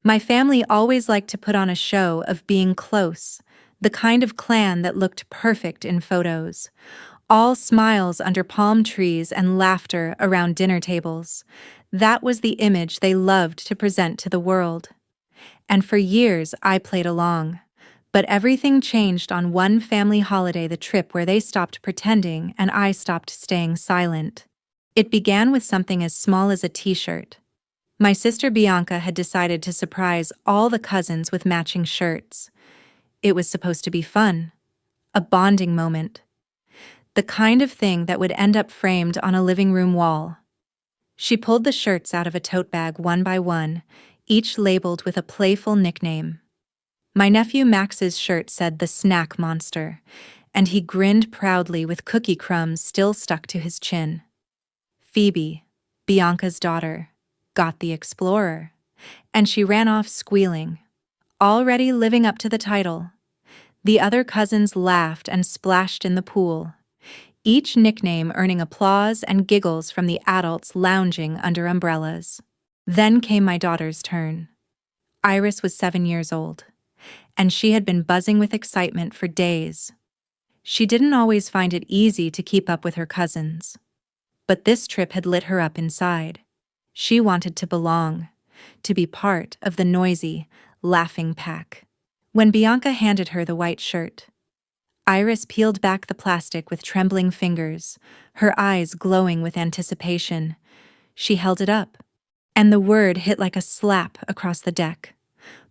My family always liked to put on a show of being close, the kind of clan that looked perfect in photos. All smiles under palm trees and laughter around dinner tables. That was the image they loved to present to the world. And for years I played along. But everything changed on one family holiday, the trip where they stopped pretending and I stopped staying silent. It began with something as small as a t-shirt. My sister Bianca had decided to surprise all the cousins with matching shirts. It was supposed to be fun, a bonding moment, the kind of thing that would end up framed on a living room wall. She pulled the shirts out of a tote bag one by one, each labeled with a playful nickname. My nephew Max's shirt said "the snack monster," and he grinned proudly with cookie crumbs still stuck to his chin. Phoebe, Bianca's daughter, got the explorer, and she ran off squealing, already living up to the title. The other cousins laughed and splashed in the pool, each nickname earning applause and giggles from the adults lounging under umbrellas. Then came my daughter's turn. Iris was 7 years old, and she had been buzzing with excitement for days. She didn't always find it easy to keep up with her cousins, but this trip had lit her up inside. She wanted to belong, to be part of the noisy, laughing pack. When Bianca handed her the white shirt, Iris peeled back the plastic with trembling fingers, her eyes glowing with anticipation. She held it up, and the word hit like a slap across the deck.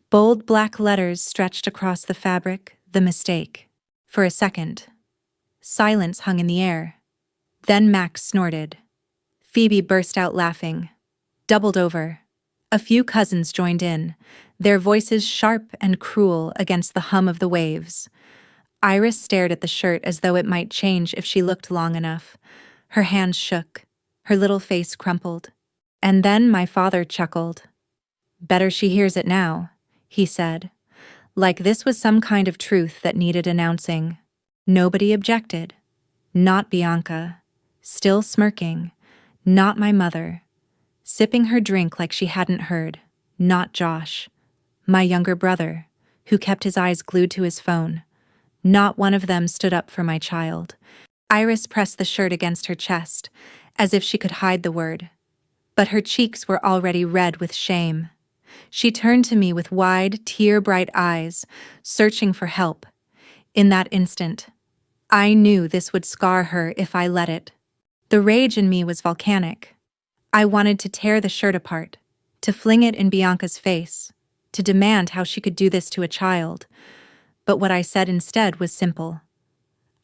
Bold black letters stretched across the fabric, "The mistake." For a second, silence hung in the air. Then Max snorted. Phoebe burst out laughing, doubled over. A few cousins joined in, their voices sharp and cruel against the hum of the waves. Iris stared at the shirt as though it might change if she looked long enough. Her hands shook, her little face crumpled. And then my father chuckled. "Better she hears it now," he said, like this was some kind of truth that needed announcing. Nobody objected. Not Bianca, still smirking. Not my mother, sipping her drink like she hadn't heard. Not Josh, my younger brother, who kept his eyes glued to his phone. Not one of them stood up for my child. Iris pressed the shirt against her chest, as if she could hide the word. But her cheeks were already red with shame. She turned to me with wide, tear-bright eyes, searching for help. In that instant, I knew this would scar her if I let it. The rage in me was volcanic. I wanted to tear the shirt apart, to fling it in Bianca's face, to demand how she could do this to a child. But what I said instead was simple.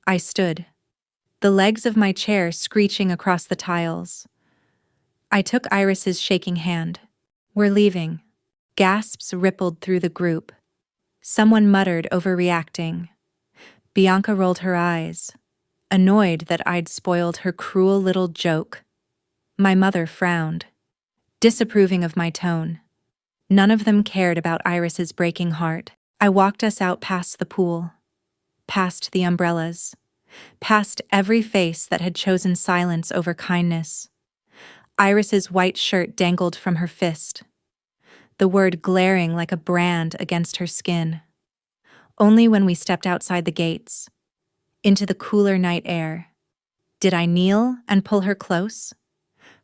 I stood, the legs of my chair screeching across the tiles. I took Iris's shaking hand. "We're leaving." Gasps rippled through the group. Someone muttered, overreacting. Bianca rolled her eyes, annoyed that I'd spoiled her cruel little joke. My mother frowned, disapproving of my tone. None of them cared about Iris's breaking heart. I walked us out past the pool, past the umbrellas, past every face that had chosen silence over kindness. Iris's white shirt dangled from her fist, the word glaring like a brand against her skin. Only when we stepped outside the gates, into the cooler night air, did I kneel and pull her close.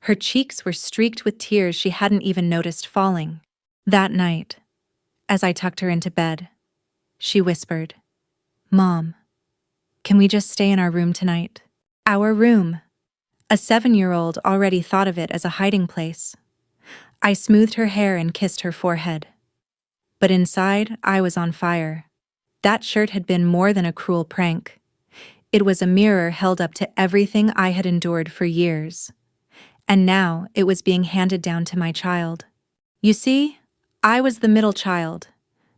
Her cheeks were streaked with tears she hadn't even noticed falling. That night, as I tucked her into bed, she whispered, "Mom, can we just stay in our room tonight?" Our room. A 7-year-old already thought of it as a hiding place. I smoothed her hair and kissed her forehead. But inside, I was on fire. That shirt had been more than a cruel prank. It was a mirror held up to everything I had endured for years. And now it was being handed down to my child. You see, I was the middle child.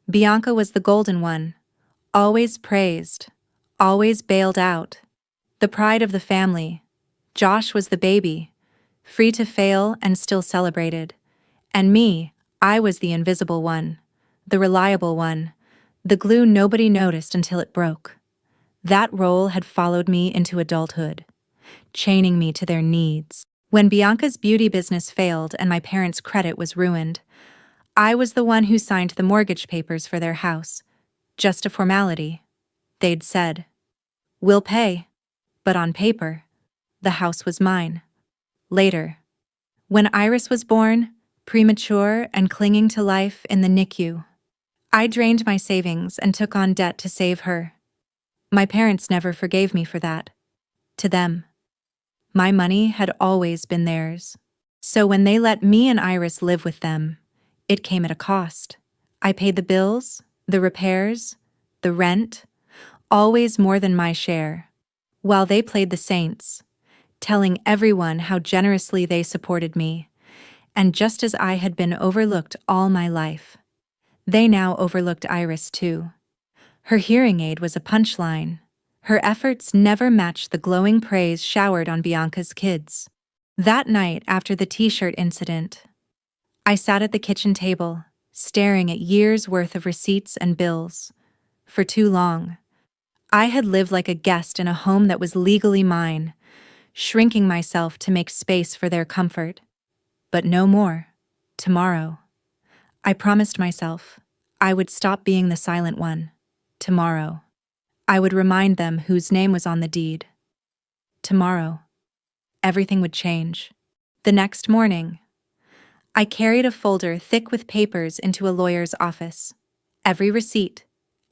Bianca was the golden one, always praised, always bailed out. The pride of the family. Josh was the baby, free to fail and still celebrated. And me, I was the invisible one, the reliable one, the glue nobody noticed until it broke. That role had followed me into adulthood, chaining me to their needs. When Bianca's beauty business failed and my parents' credit was ruined, I was the one who signed the mortgage papers for their house. Just a formality. They'd said, "We'll pay." But on paper, the house was mine. Later, when Iris was born, premature and clinging to life in the NICU, I drained my savings and took on debt to save her. My parents never forgave me for that. To them, my money had always been theirs. So when they let me and Iris live with them, it came at a cost. I paid the bills, the repairs, the rent, always more than my share, while they played the saints, telling everyone how generously they supported me. And just as I had been overlooked all my life, they now overlooked Iris too. Her hearing aid was a punchline. Her efforts never matched the glowing praise showered on Bianca's kids. That night after the t-shirt incident, I sat at the kitchen table, staring at years' worth of receipts and bills. For too long, I had lived like a guest in a home that was legally mine, shrinking myself to make space for their comfort. But no more. Tomorrow. I promised myself I would stop being the silent one. Tomorrow. I would remind them whose name was on the deed. Tomorrow. Everything would change. The next morning, I carried a folder thick with papers into a lawyer's office. Every receipt,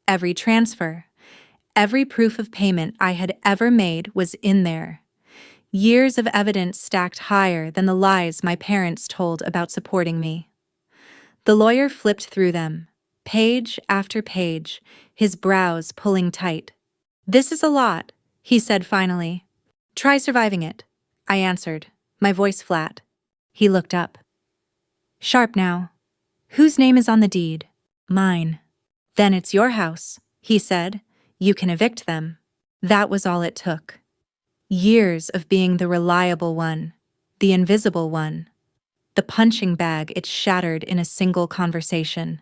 every transfer, every proof of payment I had ever made was in there. Years of evidence stacked higher than the lies my parents told about supporting me. The lawyer flipped through them, page after page, his brows pulling tight. "This is a lot," he said finally. "Try surviving it," I answered, my voice flat. He looked up. "Sharp now. Whose name is on the deed?" "Mine." "Then it's your house," he said. "You can evict them." That was all it took. Years of being the reliable one, the invisible one, the punching bag it shattered in a single conversation.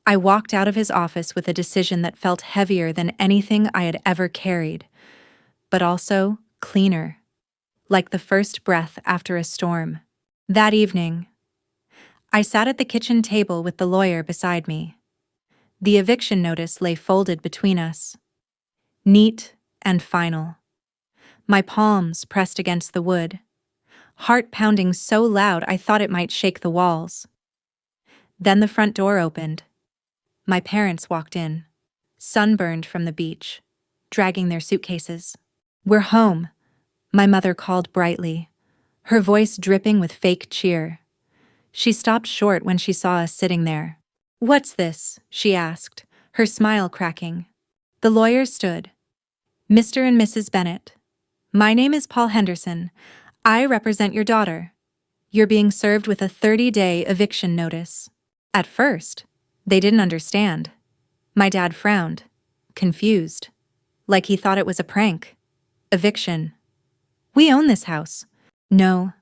I walked out of his office with a decision that felt heavier than anything I had ever carried, but also cleaner, like the first breath after a storm. That evening, I sat at the kitchen table with the lawyer beside me. The eviction notice lay folded between us, neat and final. My palms pressed against the wood, heart pounding so loud I thought it might shake the walls. Then the front door opened. My parents walked in, sunburned from the beach, dragging their suitcases. "We're home," my mother called brightly, her voice dripping with fake cheer. She stopped short when she saw us sitting there. "What's this?" she asked, her smile cracking. The lawyer stood. "Mr. and Mrs. Bennett, my name is Paul Henderson. I represent your daughter. You're being served with a 30-day eviction notice." At first, they didn't understand. My dad frowned, confused, like he thought it was a prank. "Eviction. We own this house." "No,"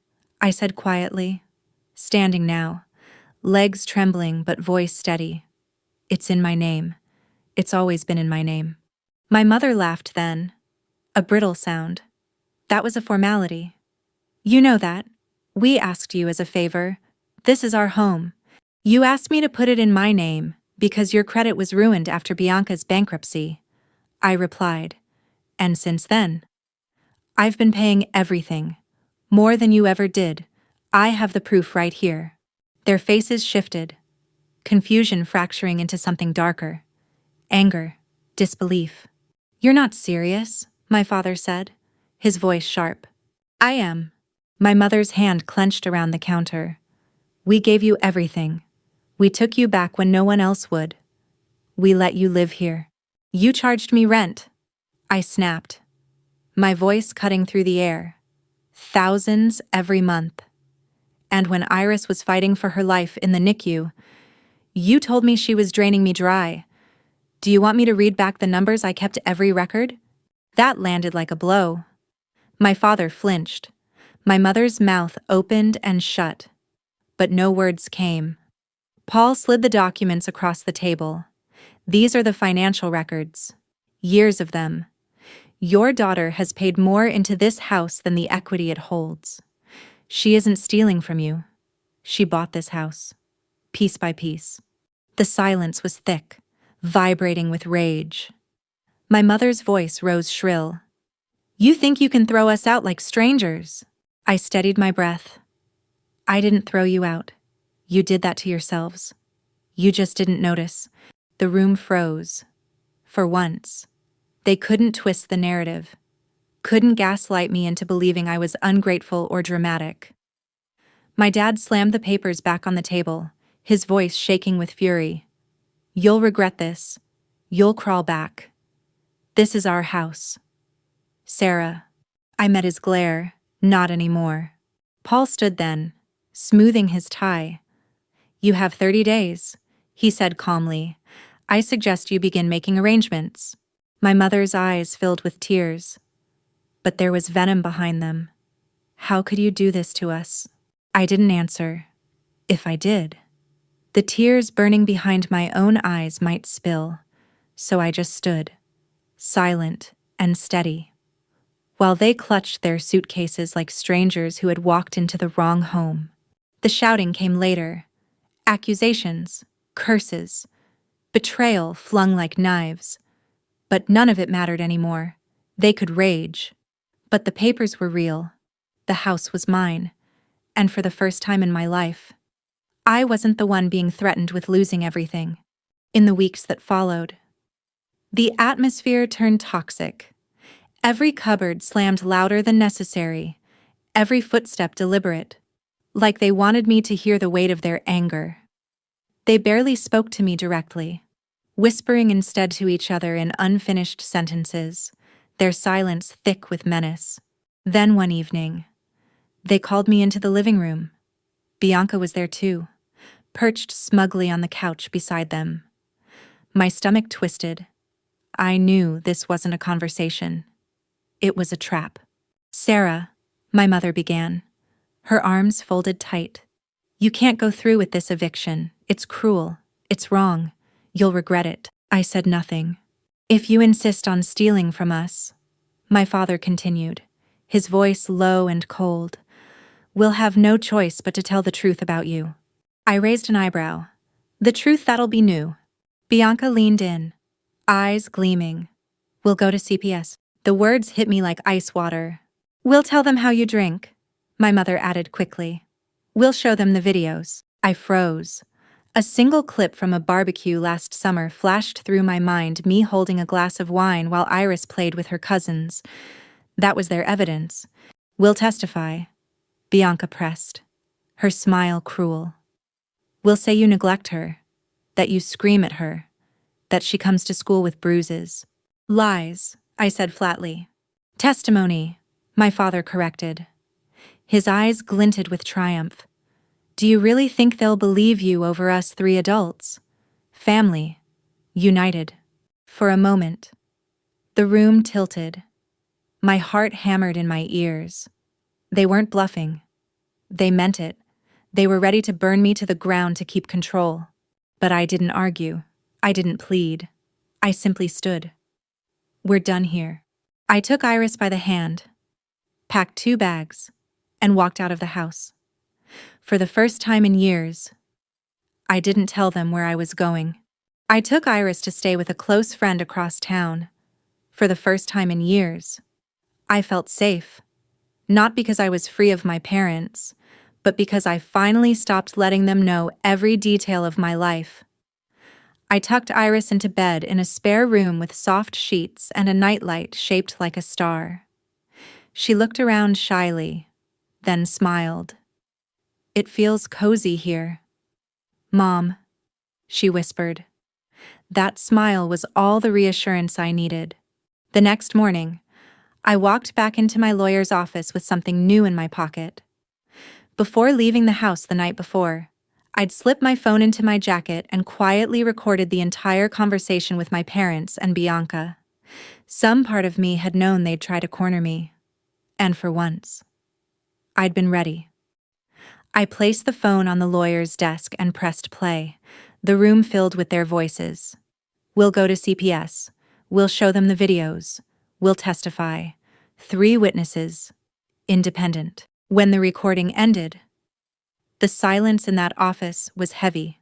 I said quietly, standing now, legs trembling but voice steady. "It's in my name. It's always been in my name." My mother laughed then, a brittle sound. "That was a formality. You know that. We asked you as a favor. This is our home. You asked me to put it in my name because your credit was ruined after Bianca's bankruptcy," I replied. "And since then, I've been paying everything, more than you ever did. I have the proof right here." Their faces shifted, confusion fracturing into something darker. Anger, disbelief. "You're not serious," my father said, his voice sharp. "I am." My mother's hand clenched around the counter. "We gave you everything. We took you back when no one else would. We let you live here. You charged me rent," I snapped, my voice cutting through the air. "Thousands every month. And when Iris was fighting for her life in the NICU, you told me she was draining me dry. Do you want me to read back the numbers I kept every record?" That landed like a blow. My father flinched. My mother's mouth opened and shut, but no words came. Paul slid the documents across the table. "These are the financial records. Years of them. Your daughter has paid more into this house than the equity it holds. She isn't stealing from you. She bought this house." piece by piece. The silence was thick, vibrating with rage. My mother's voice rose shrill. "You think you can throw us out like strangers?" I steadied my breath. "I didn't throw you out. You did that to yourselves. You just didn't notice." The room froze. For once. They couldn't twist the narrative. Couldn't gaslight me into believing I was ungrateful or dramatic. My dad slammed the papers back on the table, his voice shaking with fury. "You'll regret this. You'll crawl back. This is our house." "Sarah." I met his glare. "Not anymore." Paul stood then, smoothing his tie. "You have 30 days, he said calmly. "I suggest you begin making arrangements." My mother's eyes filled with tears. But there was venom behind them. "How could you do this to us?" I didn't answer. If I did, the tears burning behind my own eyes might spill, so I just stood, silent and steady, while they clutched their suitcases like strangers who had walked into the wrong home. The shouting came later. Accusations, curses, betrayal flung like knives. But none of it mattered anymore. They could rage. But the papers were real. The house was mine. And for the first time in my life, I wasn't the one being threatened with losing everything. In the weeks that followed, the atmosphere turned toxic. Every cupboard slammed louder than necessary, every footstep deliberate, like they wanted me to hear the weight of their anger. They barely spoke to me directly, whispering instead to each other in unfinished sentences, their silence thick with menace. Then one evening, they called me into the living room. Bianca was there too, perched smugly on the couch beside them. My stomach twisted. I knew this wasn't a conversation. It was a trap. "Sarah," my mother began, her arms folded tight. "You can't go through with this eviction. It's cruel. It's wrong. You'll regret it." I said nothing. "If you insist on stealing from us," my father continued, his voice low and cold, "we'll have no choice but to tell the truth about you." I raised an eyebrow. "The truth that'll be new." Bianca leaned in, eyes gleaming. "We'll go to CPS." The words hit me like ice water. "We'll tell them how you drink," my mother added quickly. "We'll show them the videos." I froze. A single clip from a barbecue last summer flashed through my mind, me holding a glass of wine while Iris played with her cousins. That was their evidence. "We'll testify," Bianca pressed, her smile cruel. "We'll say you neglect her, that you scream at her, that she comes to school with bruises." "Lies," I said flatly. "Testimony," my father corrected. His eyes glinted with triumph. "Do you really think they'll believe you over us 3 adults? Family, united." For a moment, the room tilted. My heart hammered in my ears. They weren't bluffing. They meant it. They were ready to burn me to the ground to keep control. But I didn't argue. I didn't plead. I simply stood. "We're done here." I took Iris by the hand, packed 2 bags, and walked out of the house. For the first time in years, I didn't tell them where I was going. I took Iris to stay with a close friend across town. For the first time in years, I felt safe. Not because I was free of my parents, but because I finally stopped letting them know every detail of my life. I tucked Iris into bed in a spare room with soft sheets and a nightlight shaped like a star. She looked around shyly, then smiled. "It feels cozy here." "Mom," she whispered. That smile was all the reassurance I needed. The next morning, I walked back into my lawyer's office with something new in my pocket. Before leaving the house the night before, I'd slipped my phone into my jacket and quietly recorded the entire conversation with my parents and Bianca. Some part of me had known they'd try to corner me. And for once, I'd been ready. I placed the phone on the lawyer's desk and pressed play. The room filled with their voices. "We'll go to CPS. We'll show them the videos. We'll testify. 3 witnesses. Independent." When the recording ended, the silence in that office was heavy.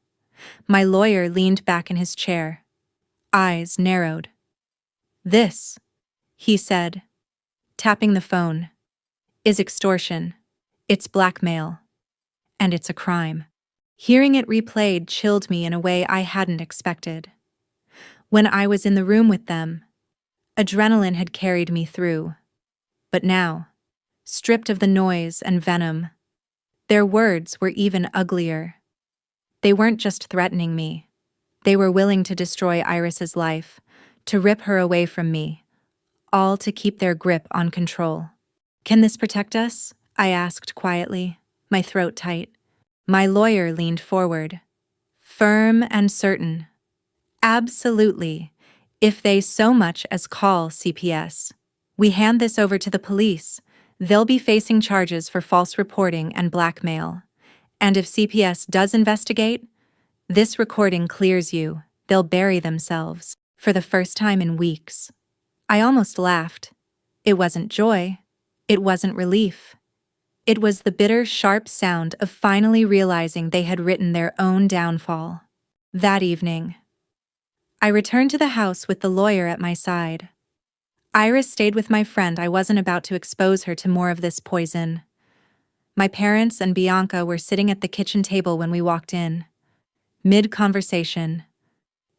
My lawyer leaned back in his chair, eyes narrowed. "This," he said, tapping the phone, "is extortion. It's blackmail. And it's a crime." Hearing it replayed chilled me in a way I hadn't expected. When I was in the room with them, adrenaline had carried me through. But now, stripped of the noise and venom, their words were even uglier. They weren't just threatening me. They were willing to destroy Iris's life, to rip her away from me, all to keep their grip on control. "Can this protect us?" I asked quietly, my throat tight. My lawyer leaned forward, firm and certain. "Absolutely, if they so much as call CPS. We hand this over to the police. They'll be facing charges for false reporting and blackmail. And if CPS does investigate, this recording clears you. They'll bury themselves." For the first time in weeks, I almost laughed. It wasn't joy. It wasn't relief. It was the bitter, sharp sound of finally realizing they had written their own downfall. That evening, I returned to the house with the lawyer at my side. Iris stayed with my friend. I wasn't about to expose her to more of this poison. My parents and Bianca were sitting at the kitchen table when we walked in. Mid-conversation,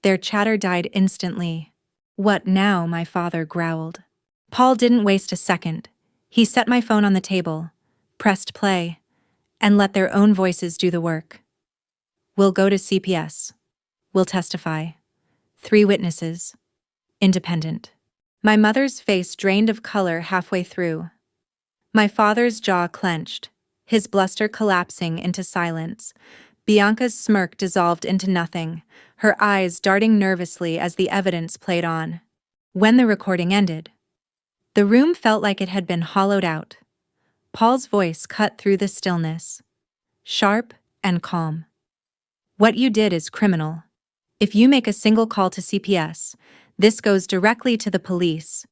their chatter died instantly. "What now?" my father growled. Paul didn't waste a second. He set my phone on the table, pressed play, and let their own voices do the work. "We'll go to CPS. We'll testify. 3 witnesses. Independent." My mother's face drained of color halfway through. My father's jaw clenched, his bluster collapsing into silence. Bianca's smirk dissolved into nothing, her eyes darting nervously as the evidence played on. When the recording ended, the room felt like it had been hollowed out. Paul's voice cut through the stillness, sharp and calm. "What you did is criminal. If you make a single call to CPS, this goes directly to the police.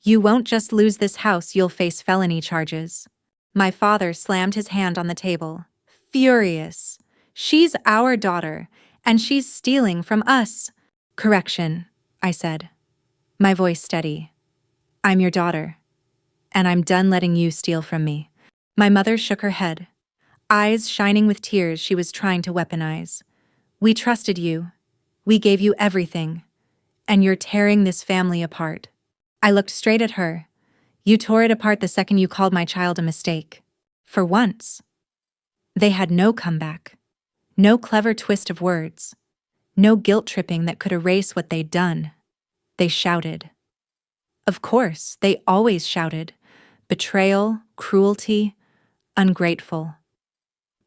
You won't just lose this house, you'll face felony charges." My father slammed his hand on the table, furious. "She's our daughter, and she's stealing from us." "Correction," I said, my voice steady. "I'm your daughter, and I'm done letting you steal from me." My mother shook her head, eyes shining with tears she was trying to weaponize. "We trusted you. We gave you everything. And you're tearing this family apart." I looked straight at her. "You tore it apart the second you called my child a mistake." For once, they had no comeback. No clever twist of words. No guilt-tripping that could erase what they'd done. They shouted. Of course, they always shouted. Betrayal, cruelty, ungrateful.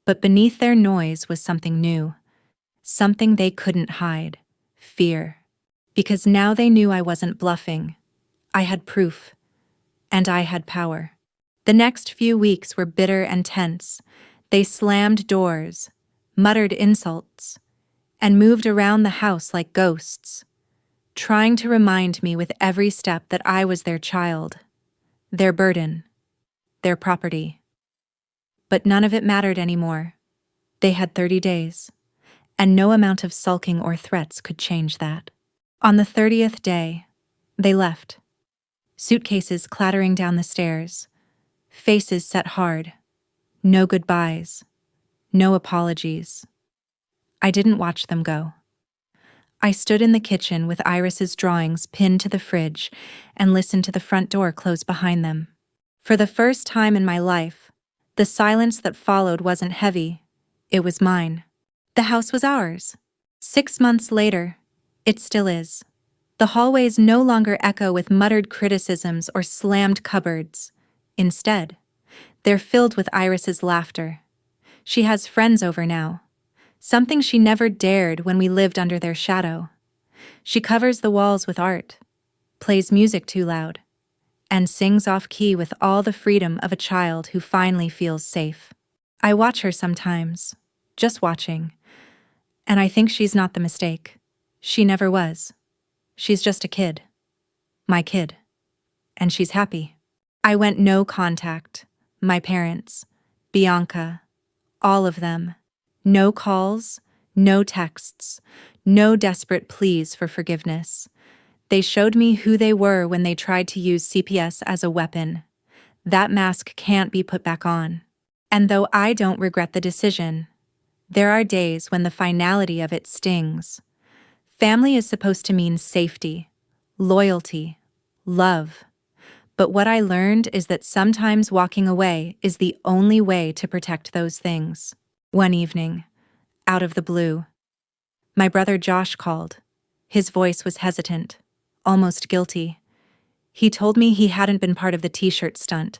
But beneath their noise was something new. Something they couldn't hide. Fear. Because now they knew I wasn't bluffing. I had proof. And I had power. The next few weeks were bitter and tense. They slammed doors, muttered insults, and moved around the house like ghosts, trying to remind me with every step that I was their child, their burden, their property. But none of it mattered anymore. They had 30 days, and no amount of sulking or threats could change that. On the 30th day, they left. Suitcases clattering down the stairs, faces set hard, no goodbyes, no apologies. I didn't watch them go. I stood in the kitchen with Iris's drawings pinned to the fridge and listened to the front door close behind them. For the first time in my life, the silence that followed wasn't heavy. It was mine. The house was ours. 6 months later, it still is. The hallways no longer echo with muttered criticisms or slammed cupboards. Instead, they're filled with Iris's laughter. She has friends over now, something she never dared when we lived under their shadow. She covers the walls with art, plays music too loud, and sings off-key with all the freedom of a child who finally feels safe. I watch her sometimes, just watching, and I think she's not the mistake. She never was. She's just a kid. My kid. And she's happy. I went no contact. My parents, Bianca, all of them. No calls, No texts, no desperate pleas for forgiveness. They showed me who they were when they tried to use CPS as a weapon. That mask can't be put back on. And though I don't regret the decision, there are days when the finality of it stings. Family is supposed to mean safety, loyalty, love. But what I learned is that sometimes walking away is the only way to protect those things. One evening, out of the blue, my brother Josh called. His voice was hesitant, almost guilty. He told me he hadn't been part of the t-shirt stunt,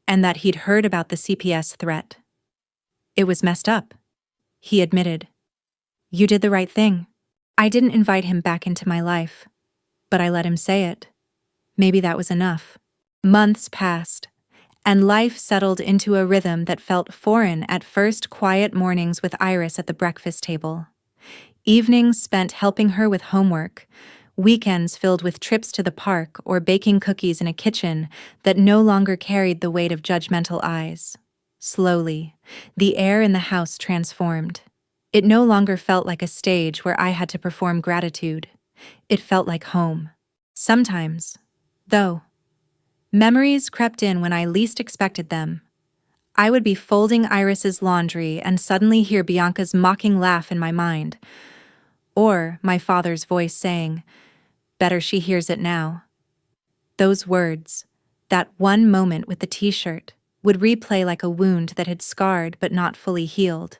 and that he'd heard about the CPS threat. It was messed up, he admitted. You did the right thing. I didn't invite him back into my life, but I let him say it. Maybe that was enough. Months passed, and life settled into a rhythm that felt foreign at first. Quiet mornings with Iris at the breakfast table. Evenings spent helping her with homework. Weekends filled with trips to the park or baking cookies in a kitchen that no longer carried the weight of judgmental eyes. Slowly, the air in the house transformed. It no longer felt like a stage where I had to perform gratitude. It felt like home. Sometimes, though, memories crept in when I least expected them. I would be folding Iris's laundry and suddenly hear Bianca's mocking laugh in my mind, or my father's voice saying, "Better she hears it now." Those words, that one moment with the t-shirt, would replay like a wound that had scarred but not fully healed.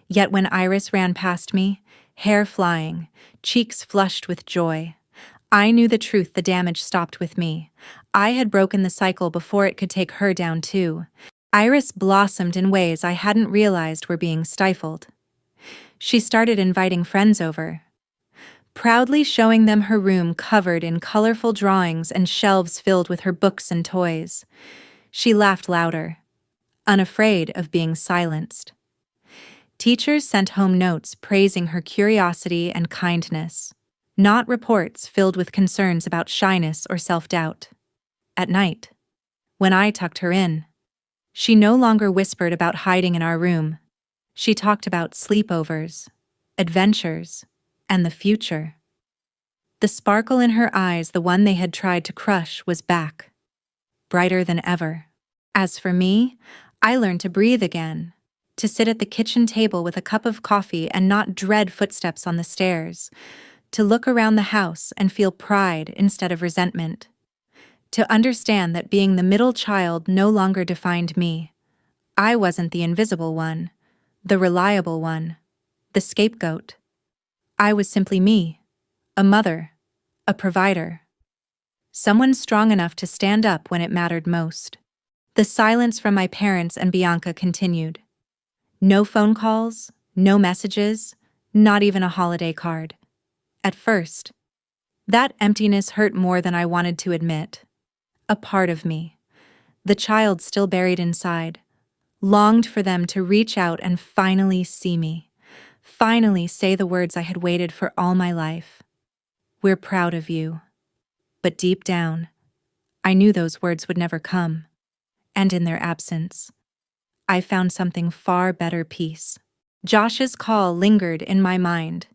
Yet when Iris ran past me, hair flying, cheeks flushed with joy, I knew the truth. The damage stopped with me. I had broken the cycle before it could take her down too. Iris blossomed in ways I hadn't realized were being stifled. She started inviting friends over, proudly showing them her room covered in colorful drawings and shelves filled with her books and toys. She laughed louder, unafraid of being silenced. Teachers sent home notes praising her curiosity and kindness, not reports filled with concerns about shyness or self-doubt. At night, when I tucked her in, she no longer whispered about hiding in our room. She talked about sleepovers, adventures, and the future. The sparkle in her eyes, the one they had tried to crush, was back, brighter than ever. As for me, I learned to breathe again, to sit at the kitchen table with a cup of coffee and not dread footsteps on the stairs, to look around the house and feel pride instead of resentment, to understand that being the middle child no longer defined me. I wasn't the invisible one, the reliable one, the scapegoat. I was simply me, a mother, a provider, someone strong enough to stand up when it mattered most. The silence from my parents and Bianca continued. No phone calls, no messages, not even a holiday card. At first, that emptiness hurt more than I wanted to admit. A part of me, the child still buried inside, longed for them to reach out and finally see me, finally say the words I had waited for all my life. "We're proud of you." But deep down, I knew those words would never come, and in their absence, I found something far better: peace. Josh's call lingered in my mind.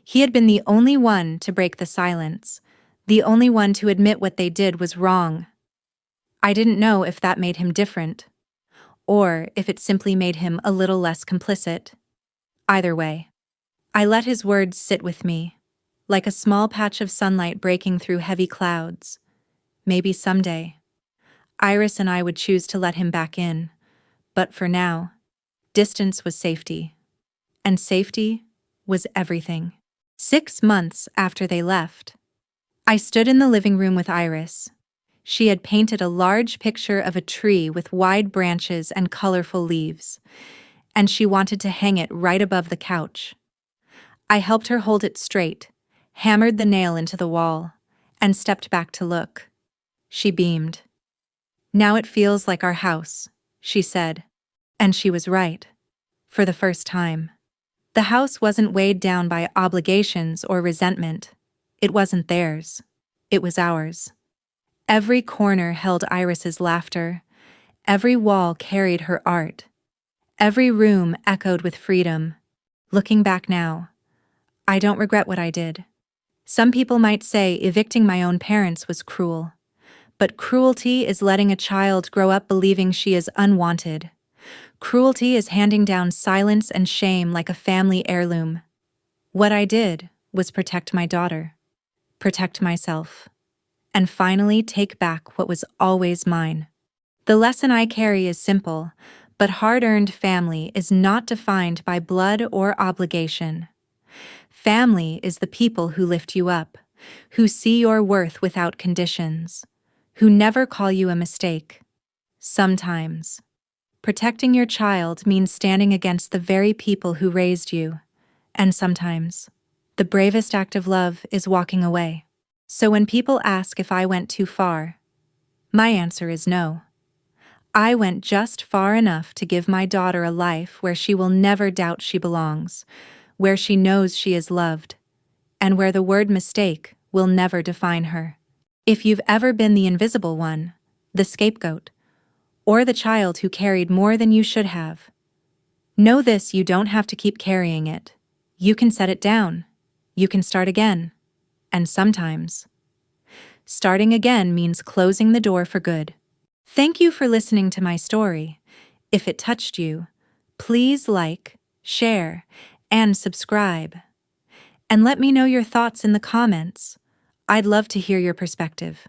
He had been the only one to break the silence, the only one to admit what they did was wrong. I didn't know if that made him different, or if it simply made him a little less complicit. Either way, I let his words sit with me, like a small patch of sunlight breaking through heavy clouds. Maybe someday, Iris and I would choose to let him back in, but for now, distance was safety, and safety was everything. 6 months after they left, I stood in the living room with Iris. She had painted a large picture of a tree with wide branches and colorful leaves, and she wanted to hang it right above the couch. I helped her hold it straight, hammered the nail into the wall, and stepped back to look. She beamed. "Now it feels like our house," she said. And she was right. For the first time. The house wasn't weighed down by obligations or resentment. It wasn't theirs. It was ours. Every corner held Iris's laughter. Every wall carried her art. Every room echoed with freedom. Looking back now, I don't regret what I did. Some people might say evicting my own parents was cruel. But cruelty is letting a child grow up believing she is unwanted. Cruelty is handing down silence and shame like a family heirloom. What I did was protect my daughter, protect myself, and finally take back what was always mine. The lesson I carry is simple, but hard-earned family is not defined by blood or obligation. Family is the people who lift you up, who see your worth without conditions, who never call you a mistake. Sometimes, protecting your child means standing against the very people who raised you, and sometimes, the bravest act of love is walking away. So when people ask if I went too far, my answer is no. I went just far enough to give my daughter a life where she will never doubt she belongs, where she knows she is loved, and where the word mistake will never define her. If you've ever been the invisible one, the scapegoat, or the child who carried more than you should have, know this: you don't have to keep carrying it. You can set it down. You can start again. And sometimes, starting again means closing the door for good. Thank you for listening to my story. If it touched you, please like, share, and subscribe. And let me know your thoughts in the comments. I'd love to hear your perspective.